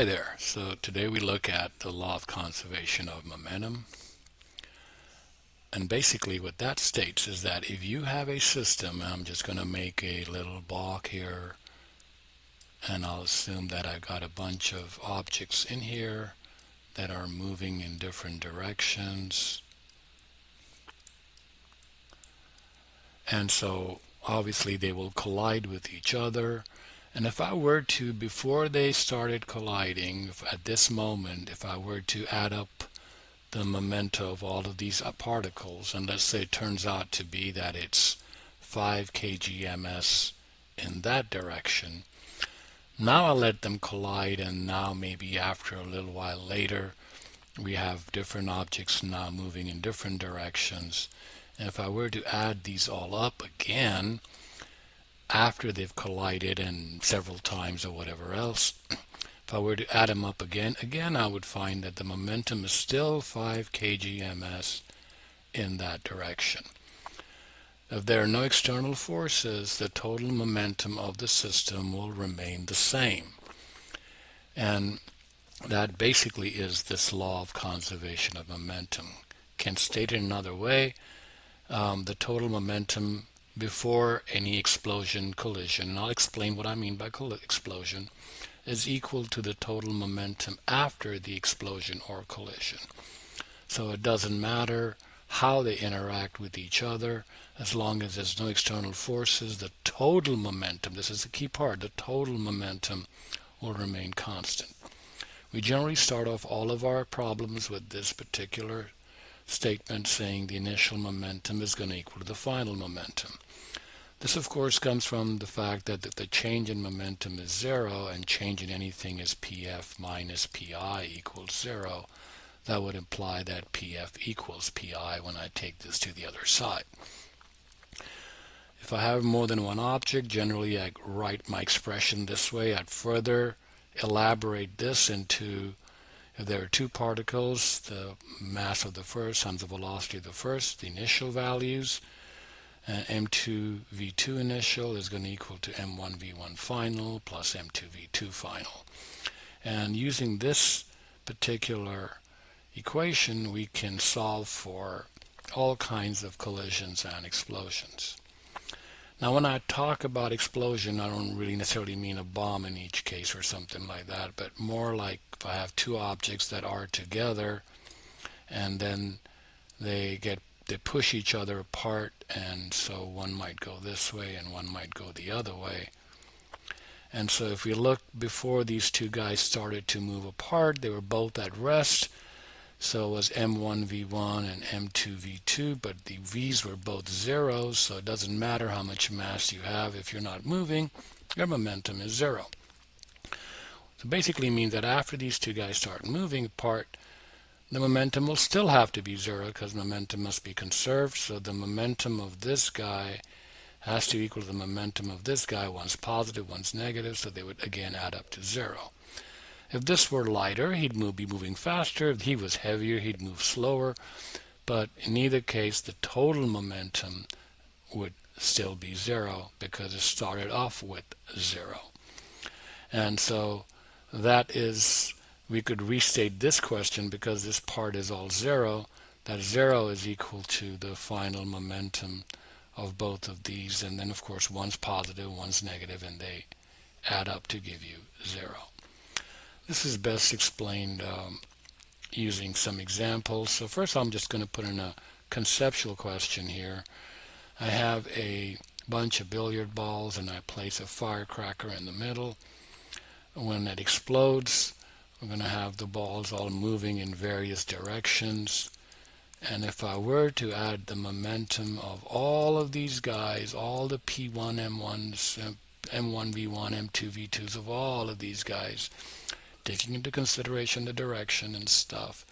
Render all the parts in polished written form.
Hi there. So today we look at the law of conservation of momentum. And basically what that states is that if you have a system, I'm just going to make a little block here, and I'll assume that I've got a bunch of objects in here that are moving in different directions. And so obviously they will collide with each other. And if I were to, before they started colliding, at this moment, if I were to add up the momenta of all of these particles, and let's say it turns out to be that it's 5 kgms in that direction. Now I'll let them collide, and now maybe after a little while later we have different objects now moving in different directions. And if I were to add these all up again after they've collided and several times or whatever else, if I were to add them up again I would find that the momentum is still 5 kgms in that direction. If there are no external forces, the total momentum of the system will remain the same. And that basically is this law of conservation of momentum. Can state it another way, the total momentum before any explosion collision, and I'll explain what I mean by explosion, is equal to the total momentum after the explosion or collision. So it doesn't matter how they interact with each other, as long as there's no external forces, the total momentum, this is the key part, the total momentum will remain constant. We generally start off all of our problems with this particular statement saying the initial momentum is going to equal to the final momentum. This, of course, comes from the fact that the change in momentum is zero, and change in anything is Pf minus Pi equals zero. That would imply that Pf equals Pi when I take this to the other side. If I have more than one object, generally I write my expression this way. I'd further elaborate this into, if there are two particles, the mass of the first times the velocity of the first, the initial values, m2 v2 initial is going to equal to m1 v1 final plus m2 v2 final. And using this particular equation, we can solve for all kinds of collisions and explosions. Now, when I talk about explosion, I don't really necessarily mean a bomb in each case or something like that, but more like if I have two objects that are together and then they push each other apart, and so one might go this way and one might go the other way. And so if we look before these two guys started to move apart, they were both at rest. So it was m1 v1 and m2 v2, but the v's were both zeros, so it doesn't matter how much mass you have. If you're not moving, your momentum is zero. So basically means that after these two guys start moving apart, the momentum will still have to be zero because momentum must be conserved. So the momentum of this guy has to equal the momentum of this guy. One's positive, one's negative, so they would again add up to zero. If this were lighter, he'd be moving faster. If he was heavier, he'd move slower. But in either case, the total momentum would still be zero because it started off with zero. And so that is, we could restate this question because this part is all zero, that zero is equal to the final momentum of both of these. And then, of course, one's positive, one's negative, and they add up to give you zero. This is best explained using some examples. So first I'm just going to put in a conceptual question here. I have a bunch of billiard balls and I place a firecracker in the middle. When it explodes, we're going to have the balls all moving in various directions. And if I were to add the momentum of all of these guys, all the P1, M1s, M1, V1, M2, V2s of all of these guys, taking into consideration the direction and stuff,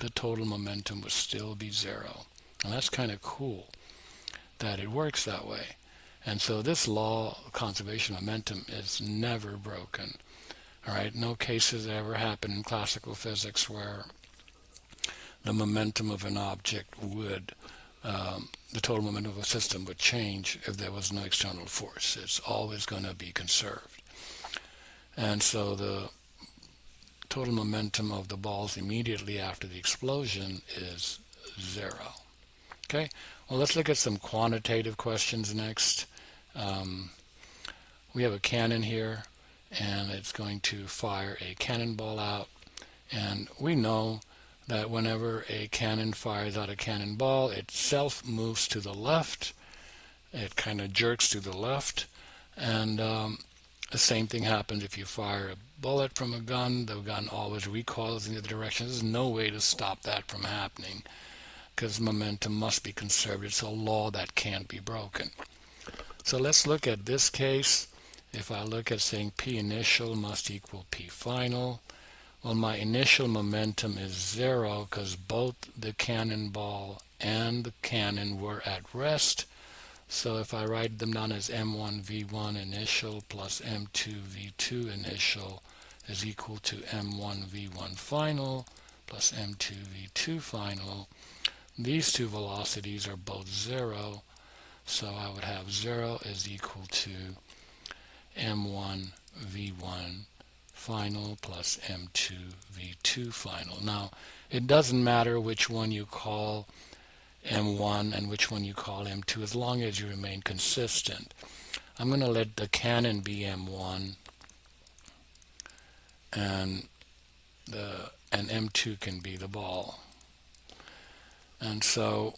the total momentum would still be zero. And that's kind of cool that it works that way. And so this law of conservation of momentum is never broken. All right, no cases ever happen in classical physics where the momentum of an object would, the total momentum of a system would change if there was no external force. It's always going to be conserved. And so the total momentum of the balls immediately after the explosion is 0. Okay, well, let's look at some quantitative questions next. We have a cannon here, and it's going to fire a cannonball out, and we know that whenever a cannon fires out a cannonball, it itself moves to the left. It kind of jerks to the left, and the same thing happens if you fire a bullet from a gun. The gun always recoils in the other direction. There's no way to stop that from happening because momentum must be conserved. It's a law that can't be broken. So let's look at this case. If I look at saying P initial must equal P final, well, my initial momentum is 0 because both the cannonball and the cannon were at rest. So if I write them down as M1 V1 initial plus M2 V2 initial is equal to M1 V1 final plus M2 V2 final, these two velocities are both 0. So I would have 0 is equal to M1 V1 final plus M2 V2 final. Now, it doesn't matter which one you call M1 and which one you call M2 as long as you remain consistent. I'm going to let the cannon be M1 and M2 can be the ball. And so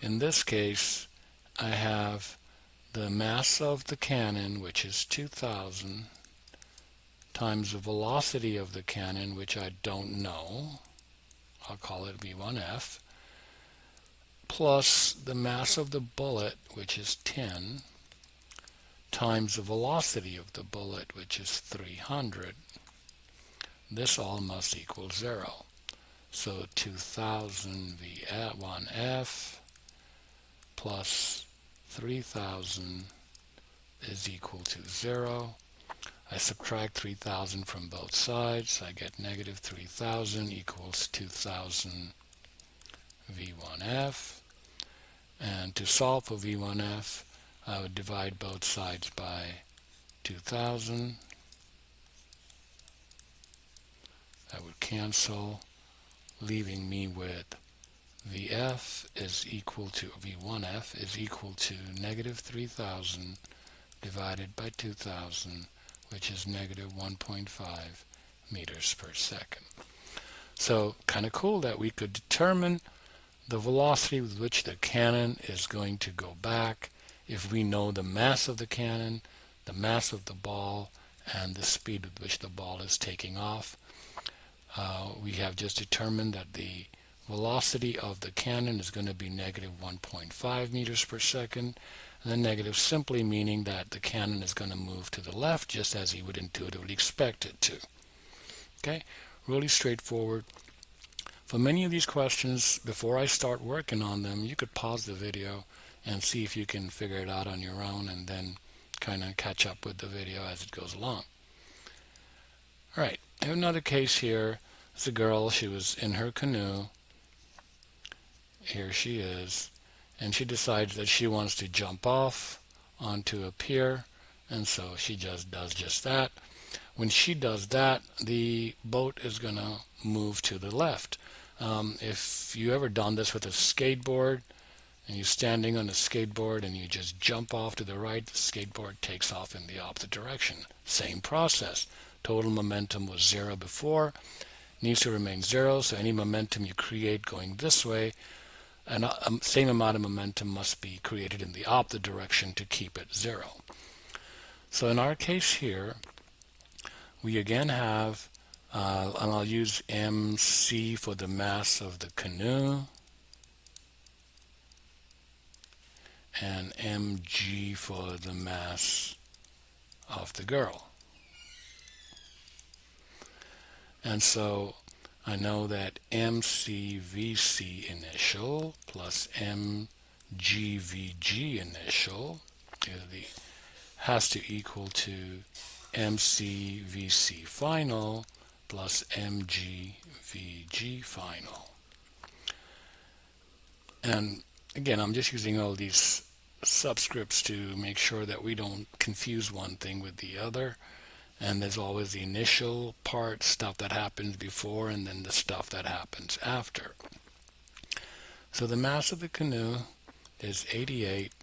in this case I have the mass of the cannon, which is 2,000, times the velocity of the cannon, which I don't know, I'll call it V1F, plus the mass of the bullet, which is 10, times the velocity of the bullet, which is 300. This all must equal 0. So 2000 V1F plus 3000 is equal to 0. I subtract 3000 from both sides. I get negative 3000 equals 2000 V1F. And to solve for V1F, I would divide both sides by 2000. That would cancel, leaving me with VF is equal to, V1F is equal to negative 3000 divided by 2000, which is negative 1.5 meters per second. So kind of cool that we could determine the velocity with which the cannon is going to go back if we know the mass of the cannon, the mass of the ball, and the speed with which the ball is taking off. We have just determined that the velocity of the cannon is going to be negative 1.5 meters per second, and the negative simply meaning that the cannon is going to move to the left just as you would intuitively expect it to. Okay, really straightforward. For many of these questions, before I start working on them, you could pause the video and see if you can figure it out on your own and then kind of catch up with the video as it goes along. Alright, I have another case here. It's a girl, she was in her canoe. Here she is. And she decides that she wants to jump off onto a pier, and so she just does just that. When she does that, the boat is going to move to the left. If you ever done this with a skateboard, and you're standing on a skateboard and you just jump off to the right, the skateboard takes off in the opposite direction. Same process. Total momentum was 0 before, needs to remain 0, so any momentum you create going this way, and same amount of momentum must be created in the opposite direction to keep it 0. So in our case here, we again have, and I'll use MC for the mass of the canoe, and mg for the mass of the girl. And so I know that mcvc initial plus mgvg initial has to equal to mcvc final plus mgvg final. And again, I'm just using all these subscripts to make sure that we don't confuse one thing with the other. And there's always the initial part, stuff that happens before, and then the stuff that happens after. So the mass of the canoe is 88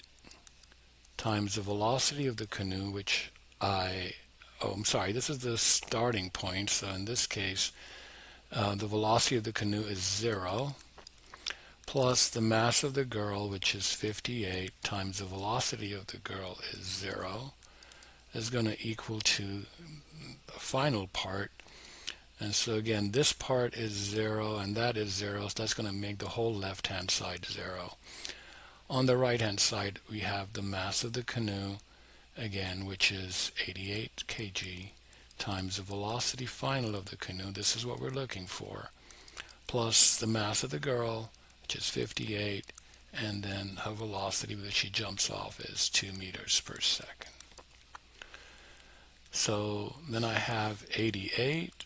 times the velocity of the canoe, which this is the starting point. So in this case, the velocity of the canoe is 0, plus the mass of the girl, which is 58, times the velocity of the girl is 0, is going to equal to the final part. And so again, this part is 0 and that is 0, so that's going to make the whole left-hand side 0. On the right-hand side, we have the mass of the canoe, again, which is 88 kg, times the velocity final of the canoe, this is what we're looking for, plus the mass of the girl, which is 58, and then her velocity that she jumps off is 2 meters per second. So then I have 88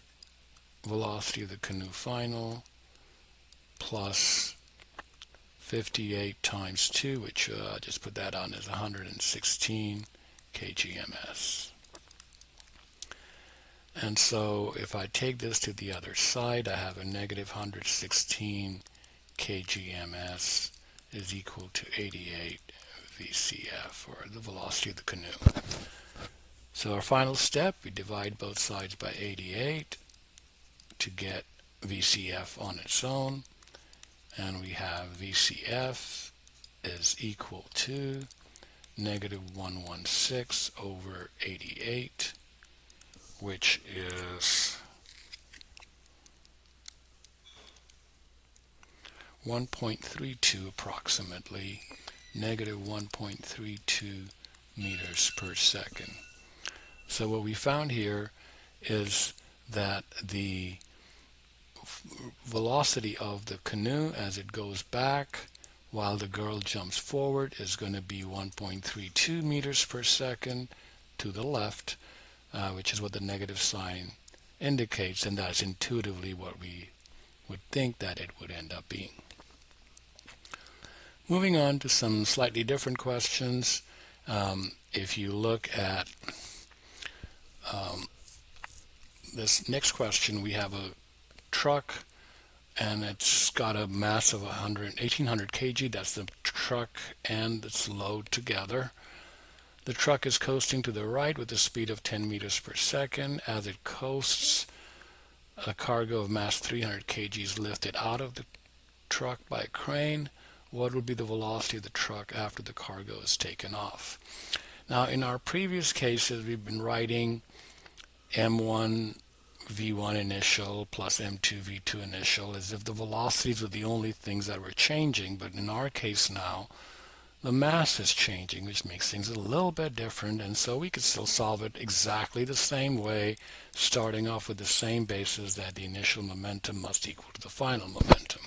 velocity of the canoe final plus 58 times 2, which just put that on as 116 kgms. And so if I take this to the other side, I have a negative 116 kgms is equal to 88 VCF, or the velocity of the canoe. So our final step, we divide both sides by 88 to get VCF on its own, and we have VCF is equal to negative 116 over 88, which is 1.32 approximately, negative 1.32 meters per second. So what we found here is that the velocity of the canoe as it goes back while the girl jumps forward is going to be 1.32 meters per second to the left, which is what the negative sign indicates, and that's intuitively what we would think that it would end up being. Moving on to some slightly different questions. If you look at this next question, we have a truck and it's got a mass of 1800 kg. That's the truck and its load together. The truck is coasting to the right with a speed of 10 meters per second. As it coasts, a cargo of mass 300 kg is lifted out of the truck by a crane. What will be the velocity of the truck after the cargo is taken off? Now, in our previous cases, we've been writing M1 V1 initial plus M2 V2 initial as if the velocities were the only things that were changing, but in our case now, the mass is changing, which makes things a little bit different, and so we could still solve it exactly the same way, starting off with the same basis that the initial momentum must equal to the final momentum.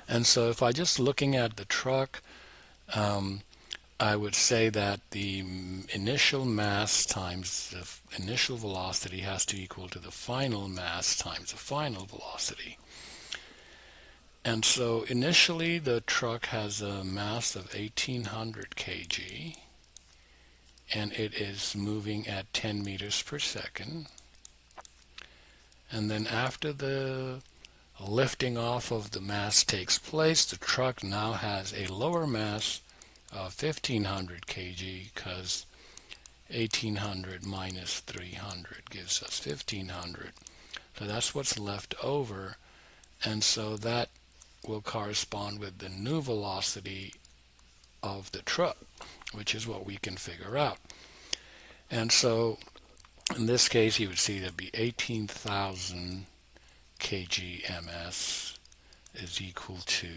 And so if I just looking at the truck, I would say that the initial mass times the initial velocity has to equal to the final mass times the final velocity. And so initially the truck has a mass of 1800 kg and it is moving at 10 meters per second. And then after the lifting off of the mass takes place, the truck now has a lower mass of 1500 kg because 1800 minus 300 gives us 1500. So that's what's left over, and so that will correspond with the new velocity of the truck, which is what we can figure out. And so in this case you would see that be 18,000 kg ms is equal to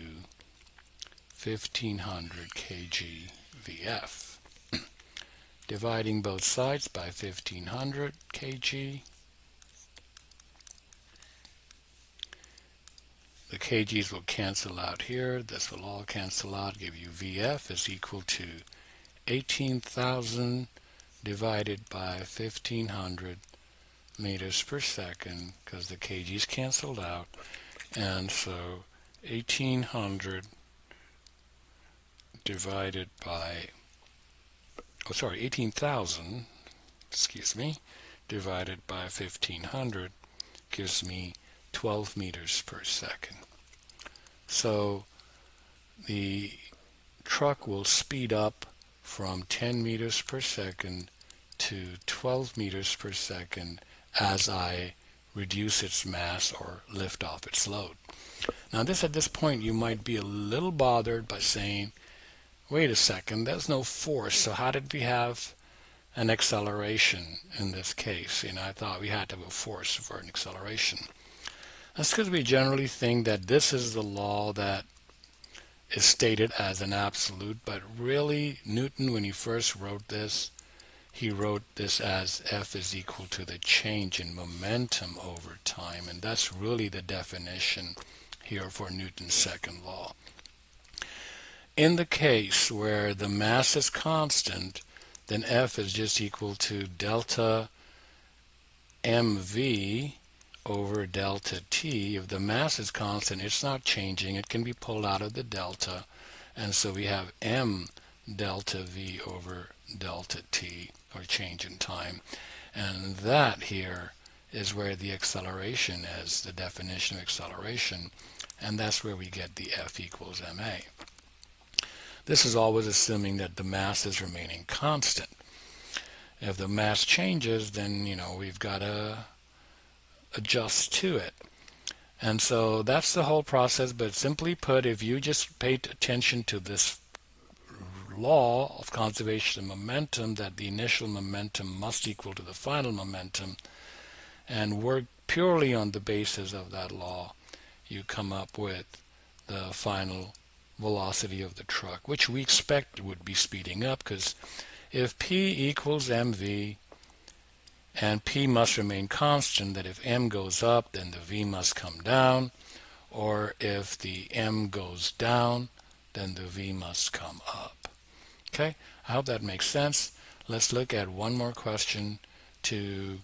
1500 kg VF. Dividing both sides by 1500 kg, the kgs will cancel out here. This will all cancel out, give you VF is equal to 18,000 divided by 1500 meters per second, because the kgs canceled out, and so 1800 divided by 18,000 divided by 1500 gives me 12 meters per second. So the truck will speed up from 10 meters per second to 12 meters per second as I reduce its mass or lift off its load. Now at this point you might be a little bothered by saying, wait a second, there's no force, so how did we have an acceleration in this case? I thought we had to have a force for an acceleration. That's because we generally think that this is the law that is stated as an absolute, but really Newton, when he first wrote this, he wrote this as F is equal to the change in momentum over time, and that's really the definition here for Newton's second law. In the case where the mass is constant, then F is just equal to delta mv over delta t. If the mass is constant, it's not changing. It can be pulled out of the delta, and so we have m delta v over delta t, or change in time. And that here is where the acceleration is, the definition of acceleration, and that's where we get the F equals ma. This is always assuming that the mass is remaining constant. If the mass changes, then we've got to adjust to it. And so that's the whole process, but simply put, if you just paid attention to this law of conservation of momentum, that the initial momentum must equal to the final momentum, and work purely on the basis of that law, you come up with the final velocity of the truck, which we expect would be speeding up, because if p equals mv and p must remain constant, that if m goes up, then the v must come down, or if the m goes down, then the v must come up. Okay, I hope that makes sense. Let's look at one more question to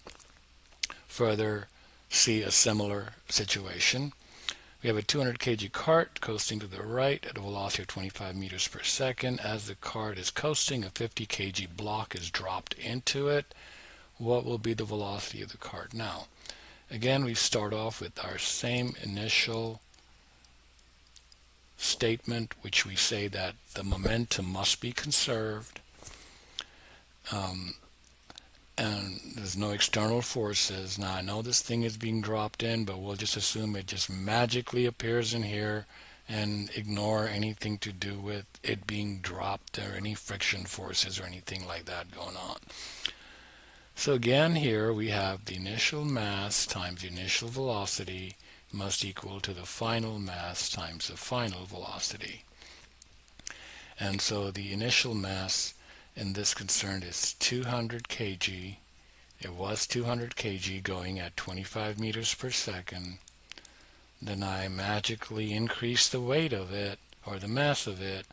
further see a similar situation. We have a 200 kg cart coasting to the right at a velocity of 25 meters per second. As the cart is coasting, a 50 kg block is dropped into it. What will be the velocity of the cart now? Again, we start off with our same initial statement, which we say that the momentum must be conserved, and there's no external forces. Now I know this thing is being dropped in, but we'll just assume it just magically appears in here and ignore anything to do with it being dropped or any friction forces or anything like that going on. So again, here we have the initial mass times the initial velocity must equal to the final mass times the final velocity. And so the initial mass in this concern is 200 kg. It was 200 kg going at 25 meters per second. Then I magically increase the weight of it, or the mass of it,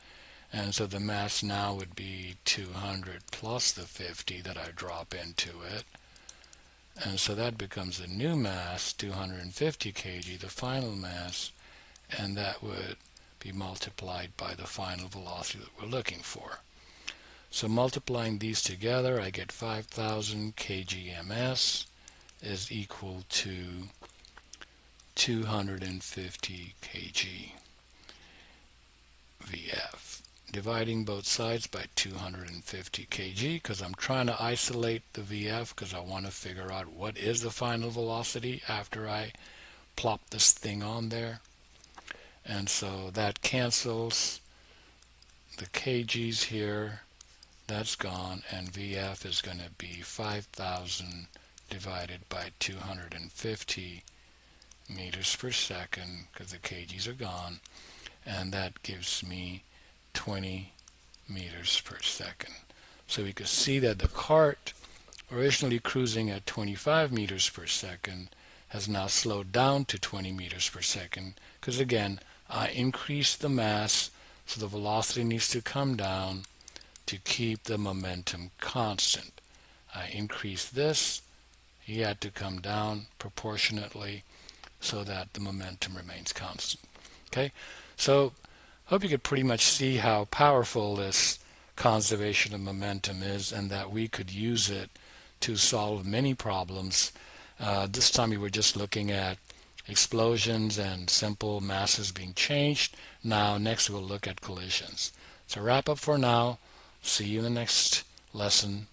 and so the mass now would be 200 plus the 50 that I drop into it. And so that becomes a new mass, 250 kg, the final mass, and that would be multiplied by the final velocity that we're looking for. So multiplying these together, I get 5,000 kgms is equal to 250 kg VF. Dividing both sides by 250 kg, because I'm trying to isolate the VF, because I want to figure out what is the final velocity after I plop this thing on there. And so that cancels the kgs here. That's gone, and VF is going to be 5,000 divided by 250 meters per second, because the kgs are gone, and that gives me 20 meters per second. So we could see that the cart, originally cruising at 25 meters per second, has now slowed down to 20 meters per second, because again, I increased the mass, so the velocity needs to come down to keep the momentum constant. I increased this, he had to come down proportionately so that the momentum remains constant. Okay, so I hope you could pretty much see how powerful this conservation of momentum is, and that we could use it to solve many problems. This time we were just looking at explosions and simple masses being changed. Now next we'll look at collisions. So wrap up for now. See you in the next lesson.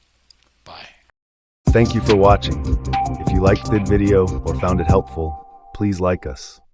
Bye. Thank you for watching. If you liked the video or found it helpful, please like us.